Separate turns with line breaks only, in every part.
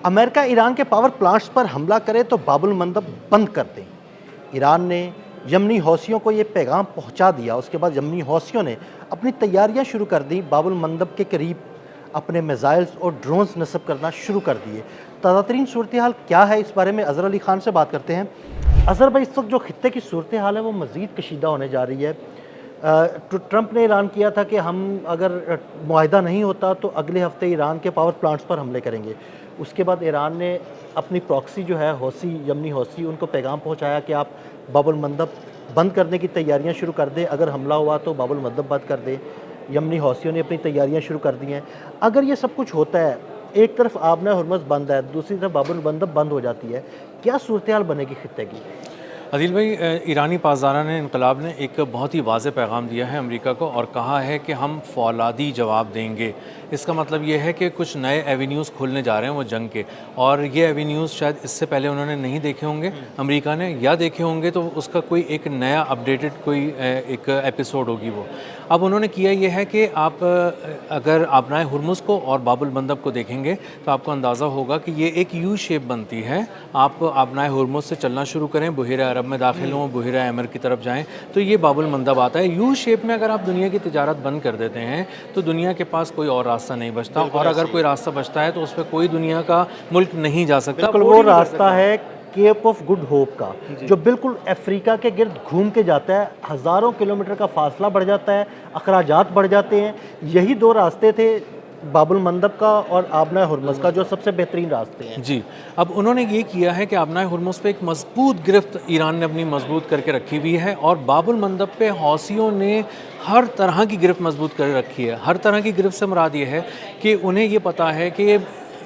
America Iran के power plants पर हमला करे तो बाबुल मंदब बंद कर दें। ईरान ने यमनी हौसियों को ये पैगाम पहुंचा दिया। उसके बाद यमनी हौसियों ने अपनी तैयारियां शुरू कर दी। बाबुल मंदब के करीब अपने मिसाइल्स और ड्रोन्स नस्ब करना शुरू कर दिए। ताज़ा तरीन सूरत हाल क्या है, इस बारे में अज़हर अली ख़ान से बात करते हैं। अज़हर भाई, इस वक्त जो खित्ते की सूरत हाल है वो मज़ीद कशीदा होने जा रही है। ट्रंप ने ऐलान किया था कि हम अगर मुआहिदा नहीं होता तो अगले हफ्ते ईरान के पावर प्लांट्स पर हमले करेंगे। उसके बाद ईरान ने अपनी प्रॉक्सी जो है हौसी, यमनी हौसी, उनको पैगाम पहुंचाया कि आप बाबुल मंदब बंद करने की तैयारियां शुरू कर दें। अगर हमला हुआ तो बाबुल मंदब बंद कर दें। यमनी हौसियों ने अपनी तैयारियां शुरू कर दी हैं। अगर ये सब कुछ होता है, एक तरफ आबना हरमज़ बंद है, दूसरी तरफ बाबुल मंदब बंद हो जाती है, क्या सूरत हाल बनेगी खित्ते की?
अदिल भाई, ईरानी पासदारान इनकलाब ने एक बहुत ही वाज़ेह पैगाम दिया है अमेरिका को और कहा है कि हम फौलादी जवाब देंगे। इसका मतलब ये है कि कुछ नए एवेन्यूज़ खुलने जा रहे हैं वो जंग के, और ये एवेन्यूज़ शायद इससे पहले उन्होंने नहीं देखे होंगे अमेरिका ने, या देखे होंगे तो उसका कोई एक नया अपडेटेड कोई एक एपिसोड होगी वो। अब उन्होंने किया ये है कि आप अगर आबनाए हुर्मुज़ को और बाबुल मंदब को देखेंगे तो आपको अंदाज़ा होगा कि ये एक यू शेप बनती है। आप आबनाए हुर्मुज़ से चलना शुरू करें, बहिरा अरब में दाखिल हों, बहिरा अमर की तरफ जाएं तो ये बाबुल मंदब आता है। यू शेप में अगर आप दुनिया की तिजारत बंद कर देते हैं तो दुनिया के पास कोई और रास्ता नहीं बचता, और अगर कोई रास्ता बचता है तो उस पर कोई दुनिया का मुल्क नहीं जा सकता।
बिल्कुल वो रास्ता है केप ऑफ गुड होप का, जो बिल्कुल अफ्रीका के गिर्द घूम के जाता है। हज़ारों किलोमीटर का फासला बढ़ जाता है, अखराजात बढ़ जाते हैं। यही दो रास्ते थे बाबुल मंदब का और आबना हुर्मुज़ का, जो सबसे बेहतरीन रास्ते हैं।
जी, अब उन्होंने ये किया है कि आबना हुर्मुज़ पे एक मजबूत गिरफ्त ईरान ने अपनी मजबूत करके रखी हुई है, और बाबुल मंदब पे हौसियों ने हर तरह की गिरफ्त मजबूत कर रखी है। हर तरह की गिरफ्त से मुराद ये है कि उन्हें ये पता है कि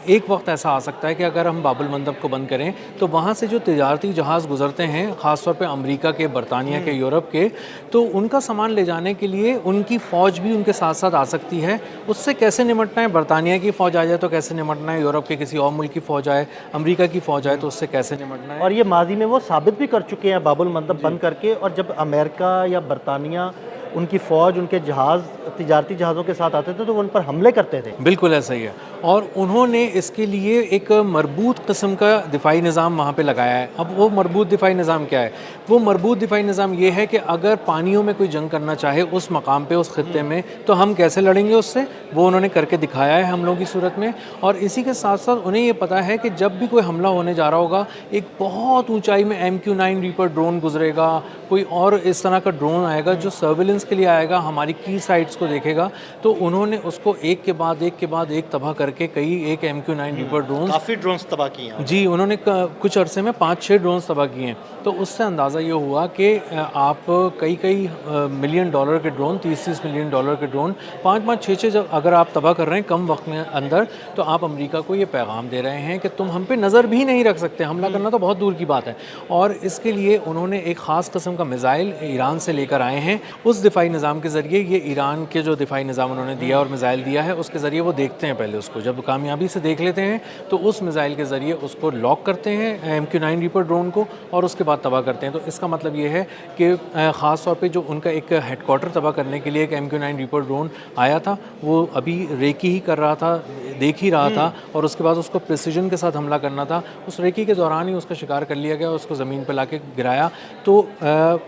एक वक्त ऐसा आ सकता है कि अगर हम बाबुल मंदब को बंद करें तो वहाँ से जो तिजारती जहाज़ गुजरते हैं, ख़ासतौर पे अमेरिका के, बरतानिया के, यूरोप के, तो उनका सामान ले जाने के लिए उनकी फ़ौज भी उनके साथ साथ आ सकती है। उससे कैसे निपटना है, बरतानिया की फ़ौज आ जाए तो कैसे निपटना है, यूरोप के किसी और मुल्क की फ़ौज आए, अमेरिका की फ़ौज आए तो उससे कैसे निपटना है।
और ये माजी में वो साबित भी कर चुके हैं बाबुल मंदब बंद करके। और जब अमेरिका या बरतानिया, उनकी फ़ौज, उनके जहाज़ तिजारती जहाज़ों के साथ आते थे तो वो उन पर हमले करते थे।
बिल्कुल ऐसा ही है, और उन्होंने इसके लिए एक मरबूत किस्म का दिफाई निज़ाम वहाँ पे लगाया है। अब वो मरबूत दिफाई निज़ाम क्या है? वो मरबूत दिफाई निज़ाम ये है कि अगर पानियों में कोई जंग करना चाहे उस मकाम पे, उस खित्ते में, तो हम कैसे लड़ेंगे उससे, वो उन्होंने करके दिखाया है हमलों की सूरत में। और इसी के साथ साथ उन्हें ये पता है कि जब भी कोई हमला होने जा रहा होगा, एक बहुत ऊंचाई में MQ-9 रीपर ड्रोन गुजरेगा, कोई और इस तरह का ड्रोन आएगा जो सर्विलेंस के लिए आएगा, हमारी की साइट्स को देखेगा, तो उन्होंने उसको एक के बाद एक के बाद एक तबाह करके कई एक MQ-9 रीपर ड्रोन,
काफ़ी ड्रोन्स तबाह किए हैं।
जी, उन्होंने कुछ अरसे में 5-6 ड्रोन्स तबाह किए हैं। तो उससे अंदाज़ा ये हुआ कि आप कई कई मिलियन डॉलर के ड्रोन, 30-30 मिलियन डॉलर के ड्रोन 5-5, 6-6 जब अगर आप तबाह कर रहे हैं कम वक्त में अंदर, तो आप अमेरिका को ये पैगाम दे रहे हैं कि तुम हम पे नज़र भी नहीं रख सकते, हमला करना तो बहुत दूर की बात है। और इसके लिए उन्होंने एक ख़ास किस्म का मिसाइल ईरान से लेकर आए हैं। उस दिफाई निज़ाम के ज़रिए, ये ईरान के जो दिफाई निज़ाम उन्होंने दिया और मिसाइल दिया है, उसके ज़रिए वो देखते हैं पहले उसको, जब कामयाबी से देख लेते हैं तो उस मिसाइल के ज़रिए उसको लॉक करते हैं MQ-9 रीपर ड्रोन को, और उसके बाद तबाह करते हैं। तो इसका मतलब ये है कि ख़ास तौर पे जो उनका एक हेडक्वार्टर तबाह करने के लिए एक MQ-9 रीपर ड्रोन आया था, वो अभी रेकी ही कर रहा था, देख ही रहा था, और उसके बाद उसको प्रिसीजन के साथ हमला करना था। उस रेकी के दौरान ही उसका शिकार कर लिया गया, उसको ज़मीन पर ला के गिराया। तो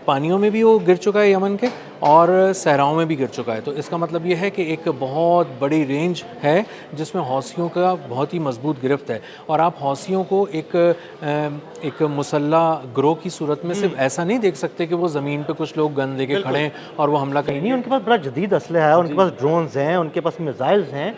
पानियों में भी वो गिर चुका है यमन के, और सहराओं में भी गिर चुका है। तो इसका मतलब ये है कि एक बहुत बड़ी रेंज है जिसमें हौसियों का बहुत ही मजबूत गिरफ्त है। और आप हौसियों को एक मुसल्लह ग्रोह की सूरत में सिर्फ ऐसा नहीं देख सकते कि वो ज़मीन पे कुछ लोग गन लेके खड़े हैं और वो हमला करेंगे।
नहीं, उनके पास बड़ा जदीद असलहा है, उनके पास ड्रोन्स हैं, उनके पास मिसाइल्स हैं,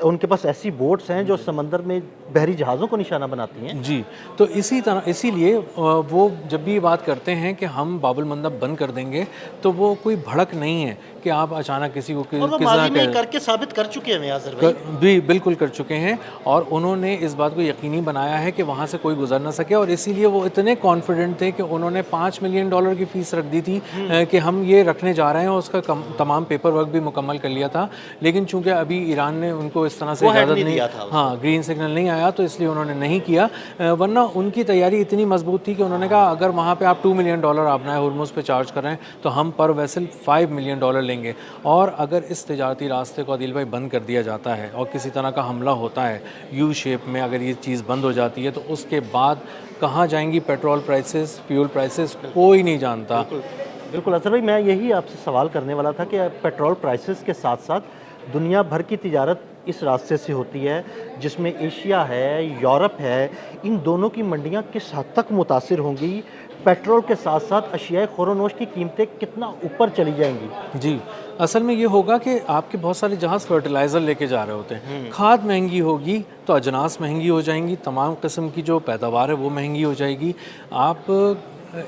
उनके पास ऐसी बोट्स हैं जो समंदर में बहरी जहाज़ों को निशाना बनाती हैं।
जी, तो इसी तरह, इसीलिए वो जब भी ये बात करते हैं कि हम बाबुल मंदब बंद कर देंगे, तो वो कोई भड़क नहीं है कि आप अचानक किसी को
और वो माजी में करके साबित कर चुके हैं अज़हर भाई।
भी बिल्कुल कर चुके हैं, और उन्होंने इस बात को यकीनी बनाया है कि वहाँ से कोई गुजर ना सके। और इसीलिए वो इतने कॉन्फिडेंट थे कि उन्होंने $5 मिलियन की फ़ीस रख दी थी कि हम ये रखने जा रहे हैं, और उसका तमाम पेपर वर्क भी मुकम्मल कर लिया था। लेकिन चूंकि अभी ईरान ने उनको इस तरह से इजाज़त नहीं दिया था, हाँ, ग्रीन सिग्नल नहीं आया, तो इसलिए उन्होंने नहीं किया। वरना उनकी तैयारी इतनी मजबूत थी कि उन्होंने कहा अगर वहाँ पे आप $2 मिलियन आबनाए हुर्मुज़ पे चार्ज कर रहे हैं तो हम पर सिर्फ $5 मिलियन लेंगे। और अगर इस तिजारती रास्ते को आदिल भाई बंद कर दिया जाता है और किसी तरह का हमला होता है यू शेप में, अगर ये चीज़ बंद हो जाती है तो उसके बाद कहाँ जाएंगी पेट्रोल प्राइसेस, फ्यूल प्राइसेस, कोई नहीं जानता।
बिल्कुल असर भाई, मैं यही आपसे सवाल करने वाला था कि पेट्रोल प्राइसेस के साथ साथ दुनिया भर की तिजारत इस रास्ते से होती है, जिसमें एशिया है, यूरोप है, इन दोनों की मंडियां किस हद तक मुतासिर होंगी? पेट्रोल के साथ साथ अशियाए ख़ोर-ओ-नोश की कीमतें कितना ऊपर चली जाएंगी?
जी, असल में ये होगा कि आपके बहुत सारे जहाज़ फर्टिलाइज़र लेके जा रहे होते हैं, खाद महंगी होगी तो अजनास महंगी हो जाएंगी, तमाम किस्म की जो पैदावार है वो महंगी हो जाएगी। आप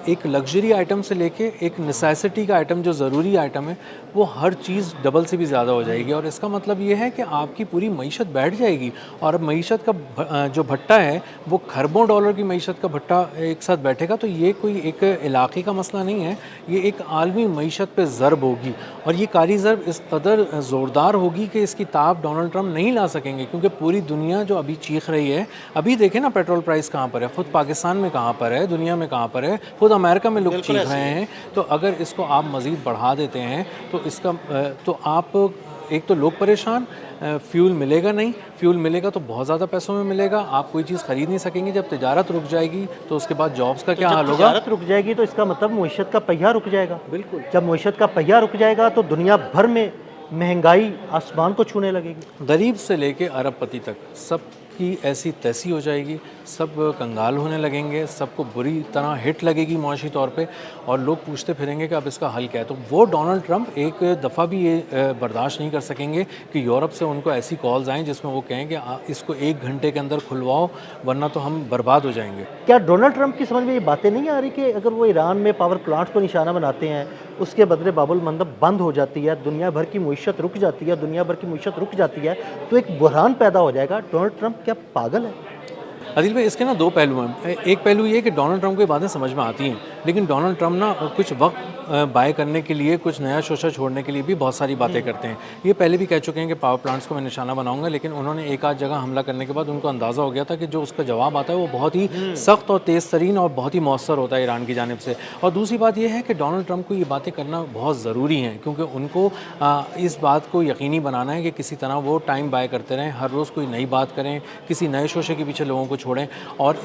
एक लग्जरी आइटम से लेके एक नेसेसिटी का आइटम, जो ज़रूरी आइटम है, वो हर चीज़ डबल से भी ज़्यादा हो जाएगी। और इसका मतलब ये है कि आपकी पूरी मईशत बैठ जाएगी। और अब मईशत का जो भट्टा है वो खरबों डॉलर की मईशत का भट्टा एक साथ बैठेगा, तो ये कोई एक इलाके का मसला नहीं है, ये एक आलमी मईशत पे ज़रब होगी। और ये कारी ज़रब इस कदर ज़ोरदार होगी कि इसकी ताब डोनाल्ड ट्रंप नहीं ला सकेंगे, क्योंकि पूरी दुनिया जो अभी चीख रही है, अभी देखें ना पेट्रोल प्राइस कहाँ पर है, ख़ुद पाकिस्तान में कहाँ पर है, दुनिया में कहाँ पर है, खुद अमेरिका में लोग चीख रहे हैं। तो अगर इसको आप मज़ीद बढ़ा देते हैं तो इसका तो आप एक तो लोग परेशान, फ्यूल मिलेगा नहीं, फ्यूल मिलेगा तो बहुत ज़्यादा पैसों में मिलेगा, आप कोई चीज़ ख़रीद नहीं सकेंगे। जब तिजारत रुक जाएगी तो उसके बाद जॉब्स का क्या हाल होगा?
तिजारत रुक जाएगी तो इसका मतलब मईशत का पहिया रुक जाएगा।
बिल्कुल।
जब मईशत का पहिया रुक जाएगा तो दुनिया भर में महंगाई आसमान को छूने लगेगी।
गरीब से लेके अरबपति तक सब की ऐसी तैसी हो जाएगी, सब कंगाल होने लगेंगे, सबको बुरी तरह हिट लगेगी मुआशी तौर पे, और लोग पूछते फिरेंगे कि अब इसका हल क्या है। तो वो डोनाल्ड ट्रंप एक दफ़ा भी ये बर्दाश्त नहीं कर सकेंगे कि यूरोप से उनको ऐसी कॉल्स आएँ जिसमें वो कहें कि इसको 1 घंटे के अंदर खुलवाओ वरना तो हम बर्बाद हो जाएंगे।
क्या डोनाल्ड ट्रंप की समझ में ये बातें नहीं आ रही कि अगर वो ईरान में पावर प्लांट्स को निशाना बनाते हैं, उसके बदले बाबुल मंदब बंद हो जाती है, दुनिया भर की मईशत रुक जाती है, दुनिया भर की मईशत रुक जाती है, तो एक बुहरान पैदा हो जाएगा? डोनाल्ड ट्रंप क्या पागल है?
आदिल भाई, इसके ना 2 पहलू हैं। एक पहलू ये कि डोनाल्ड ट्रंप को ये बातें समझ में आती हैं, लेकिन डोनाल्ड ट्रंप ना कुछ वक्त बाय करने के लिए, कुछ नया शोशा छोड़ने के लिए भी बहुत सारी बातें करते हैं। ये पहले भी कह चुके हैं कि पावर प्लांट्स को मैं निशाना बनाऊंगा, लेकिन उन्होंने एक आध जगह हमला करने के बाद उनको अंदाज़ा हो गया था कि जो उसका जवाब आता है वो बहुत ही सख्त और तेज़ तरीन और बहुत ही मौसर होता है ईरान की जानिब से। और दूसरी बात यह है कि डोनाल्ड ट्रंप को ये बातें करना बहुत ज़रूरी हैं, क्योंकि उनको इस बात को यकीनी बनाना है कि किसी तरह वो टाइम बाय करते रहें, हर रोज़ कोई नई बात करें, किसी नए शोशे के पीछे लोगों को छोड़ें। और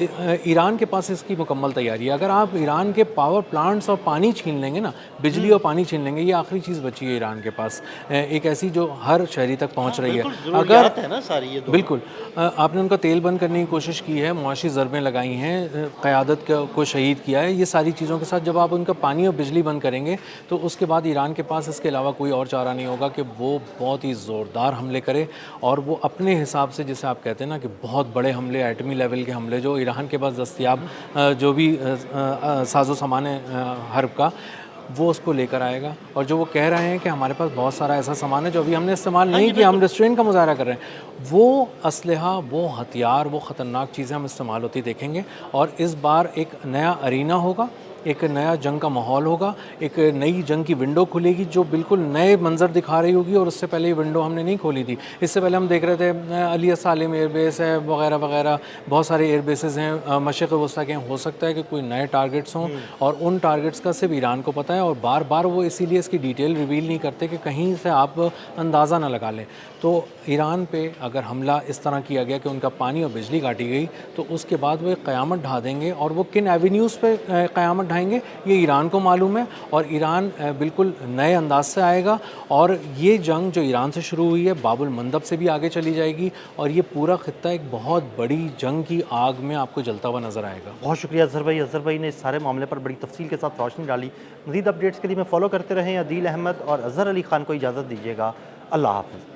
ईरान के पास इसकी मुकम्मल तैयारी है। अगर आप ईरान के पावर प्लांट्स और पानी छीन लेंगे ना, बिजली और पानी छीन लेंगे, ये आखिरी चीज़ बची है ईरान के पास, एक ऐसी जो हर शहरी तक पहुंच रही है। अगर
है ना सारी ये
बिल्कुल आपने उनका तेल बंद करने की कोशिश की है, मुआशी ज़रबें लगाई हैं, क़यादत को शहीद किया है, ये सारी चीज़ों के साथ जब आप उनका पानी और बिजली बंद करेंगे तो उसके बाद ईरान के पास इसके अलावा कोई और चारा नहीं होगा कि वो बहुत ही ज़ोरदार हमले करे। और वो अपने हिसाब से, जिसे आप कहते हैं ना कि बहुत बड़े हमले, एटमी लेवल के हमले, जो ईरान के पास दस्तयाब जो भी साजो सामान है हर्ब का, वो उसको लेकर आएगा। और जो वो कह रहे हैं कि हमारे पास बहुत सारा ऐसा सामान है जो अभी हमने इस्तेमाल नहीं किया, हम रेस्टोरेंट का मुजाहरा कर रहे हैं, वो असलहा, वो हथियार, वो ख़तरनाक चीज़ें हम इस्तेमाल होती देखेंगे। और इस बार एक नया अरीना होगा, एक नया जंग का माहौल होगा, एक नई जंग की विंडो खुलेगी जो बिल्कुल नए मंजर दिखा रही होगी। और उससे पहले ये विंडो हमने नहीं खोली थी। इससे पहले हम देख रहे थे अली सालिम एयरबेस है वगैरह वगैरह, बहुत सारे एयरबेसेस हैं मशरिक़ वस्ता के। हो सकता है कि कोई नए टारगेट्स हों और उन टारगेट्स का सिर्फ ईरान को पता है, और बार बार वो इसीलिए इसकी डिटेल रिवील नहीं करते कि कहीं से आप अंदाज़ा ना लगा लें। तो ईरान पे अगर हमला इस तरह किया गया कि उनका पानी और बिजली काटी गई, तो उसके बाद वो एक क़यामत ढा देंगे। और वो किन एवेन्यूज़ पे क़यामत ढाएंगे ये ईरान को मालूम है। और ईरान बिल्कुल नए अंदाज से आएगा। और ये जंग जो ईरान से शुरू हुई है बाबुल मंदब से भी आगे चली जाएगी, और ये पूरा खित्ता एक बहुत बड़ी जंग की आग में आपको जलता हुआ नज़र आएगा।
बहुत शुक्रिया अज़हर भाई। अज़हर भाई ने इस सारे मामले पर बड़ी तफसील के साथ रोशनी डाली। मज़ीद अपडेट्स के लिए मैं फॉलो करते रहें। अदील अहमद और अज़हर अली ख़ान को इजाज़त दीजिएगा। अल्लाह हाफ़िज़।